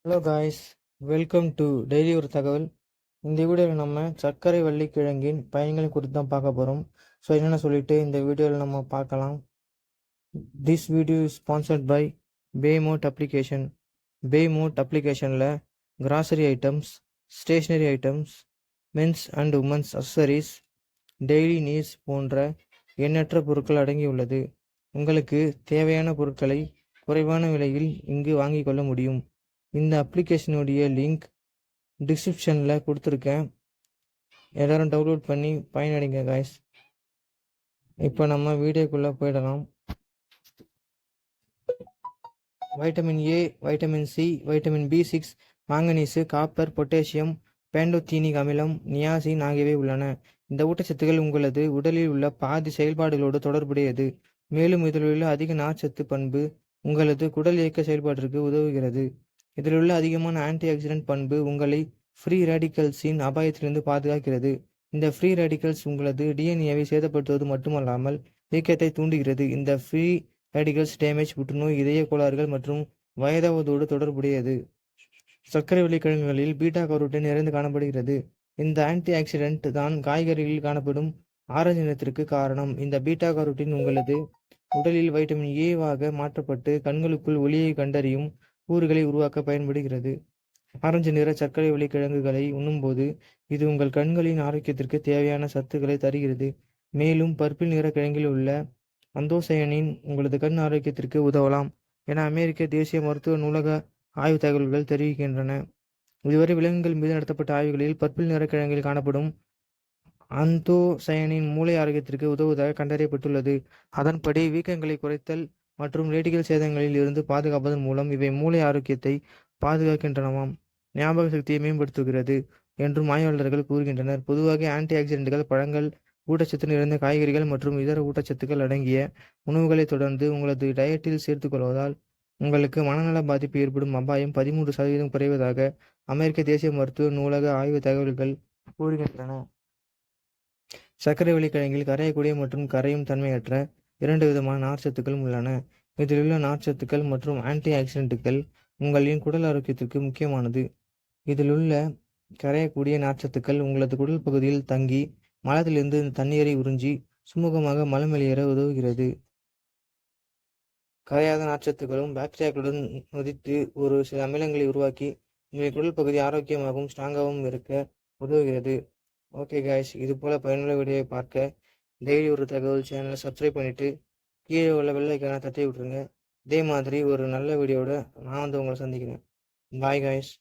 Hello guys, welcome to daily ஒரு தகவல். இந்த வீடியோவில் நம்ம சர்க்கரை வள்ளி கிழங்கின் பயன்களை குறித்து தான் பார்க்க போகிறோம். ஸோ என்னென்ன சொல்லிட்டு இந்த வீடியோவில் நம்ம பார்க்கலாம். This video is sponsored by Paymode application. Paymode அப்ளிகேஷனில் grocery items, stationery items, men's and women's accessories, daily needs போன்ற எண்ணற்ற பொருட்கள் அடங்கியுள்ளது. உங்களுக்கு தேவையான பொருட்களை குறைவான விலையில் இங்கு வாங்கிக் கொள்ள முடியும். இந்த அப்ளிகேஷனுடைய லிங்க் டிஸ்கிரிப்ஷனில் கொடுத்துருக்கேன். எல்லோரும் டவுன்லோட் பண்ணி பயனடைங்க காய்ஸ். இப்போ நம்ம வீடியோக்குள்ளே போயிடலாம். Vitamin A, vitamin C, vitamin பி6, மாங்கனீசு, காப்பர், பொட்டாசியம், பேண்டோத்தீனிக் அமிலம், நியாசின் ஆகியவை உள்ளன. இந்த ஊட்டச்சத்துக்கள் உங்களது உடலில் உள்ள பாதி செயல்பாடுகளோடு தொடர்புடையது. மேலும் இதில் உள்ள அதிக நார்ச்சத்து பண்பு உங்களது குடல் இயக்க செயல்பாட்டிற்கு உதவுகிறது. இதில் உள்ள அதிகமான ஆன்டி ஆக்சிடென்ட் பண்பு உங்களை ஃப்ரீ ரேடிக்கல்ஸின் அபாயத்திலிருந்து பாதுகாக்கிறது. இந்த ஃப்ரீ ரேடிக்கல்ஸ் உங்களது டிஎன்ஏவை சேதப்படுத்துவது மட்டுமல்லாமல் இயக்கத்தை தூண்டுகிறது. இந்த ஃப்ரீ ரேடிக்கல்ஸ் டேமேஜ் புற்றுநோய், இதய கோளாறுகள் மற்றும் வயதாவதோடு தொடர்புடையது. சர்க்கரை வள்ளி கிழங்குகளில் பீட்டா கரோட்டின் நிறைந்து காணப்படுகிறது. இந்த ஆன்டி ஆக்சிடென்ட் தான் காய்கறிகளில் காணப்படும் ஆரஞ்சு நிறத்திற்கு காரணம். இந்த பீட்டா கரோட்டின் உங்களது உடலில் வைட்டமின் ஏவாக மாற்றப்பட்டு கண்களுக்குள் ஒளியை கண்டறியும் கூறுகளை உருவாக்க பயன்படுகிறது. ஆரஞ்சு நிற சர்க்கரை வள்ளி கிழங்குகளை உண்ணும்போது இது உங்கள் கண்களின் ஆரோக்கியத்திற்கு தேவையான சத்துக்களை தருகிறது. மேலும் பர்பிள் நிற கிழங்கில் உள்ள அந்தோசயனின் உங்களது கண் ஆரோக்கியத்திற்கு உதவலாம் என அமெரிக்க தேசிய மருத்துவ நூலக ஆய்வு தகவல்கள் தெரிவிக்கின்றன. இதுவரை விலங்குகள் மீது நடத்தப்பட்ட ஆய்வுகளில் பர்பிள் நிற கிழங்கில் காணப்படும் அந்தோசயனின் மூளை ஆரோக்கியத்திற்கு உதவுவதாக கண்டறியப்பட்டுள்ளது. அதன்படி வீக்கங்களை குறைத்தல் மற்றும் ரேடிக்கல் சேதங்களில் இருந்து பாதுகாப்பதன் மூலம் இவை மூளை ஆரோக்கியத்தை பாதுகாக்கின்றனவாம். ஞாபக சக்தியை மேம்படுத்துகிறது என்றும் ஆய்வாளர்கள் கூறுகின்றனர். பொதுவாக ஆன்டி ஆக்சிடென்ட்கள் பழங்கள், ஊட்டச்சத்து நிறைந்த காய்கறிகள் மற்றும் இதர ஊட்டச்சத்துக்கள் அடங்கிய உணவுகளை தொடர்ந்து உங்களது டயட்டில் சேர்த்துக்கொள்வதால் உங்களுக்கு மனநல பாதிப்பு ஏற்படும் அபாயம் 13% குறைவதாக அமெரிக்க தேசிய மருத்துவ நூலக ஆய்வு தகவல்கள் கூறுகின்றன. சர்க்கரை வள்ளி கிழங்கில் கரையக்கூடிய மற்றும் கரையும் தன்மையற்ற 2 விதமான நார்ச்சத்துக்களும் உள்ளன. இதிலுள்ள நார்ச்சத்துக்கள் மற்றும் ஆன்டி ஆக்சிடென்ட்டுகள் உங்களின் குடல் ஆரோக்கியத்திற்கு முக்கியமானது. இதிலுள்ள கரையக்கூடிய நார்ச்சத்துக்கள் உங்களது குடல் பகுதியில் தங்கி மலத்திலிருந்து தண்ணீரை உறிஞ்சி சுமூகமாக மலம் வெளியேற உதவுகிறது. கரையாத நார்ச்சத்துக்களும் பாக்டீரியாக்களுடன் நொதித்து ஒரு சில அமிலங்களை உருவாக்கி உங்கள் குடல் பகுதி ஆரோக்கியமாகவும் ஸ்ட்ராங்காகவும் இருக்க உதவுகிறது. ஓகே காய்ஸ், இது போல் பயனுள்ள வீடியோவை பார்க்க டெய்லி ஒரு தகவல் சேனலை சப்ஸ்கிரைப் பண்ணிவிட்டு கீழே உள்ள பெல் ஐக்கானை தட்டி விட்டுருங்க. இதே மாதிரி ஒரு நல்ல வீடியோவோட நான் உங்களை சந்திக்கிறேன். Bye guys.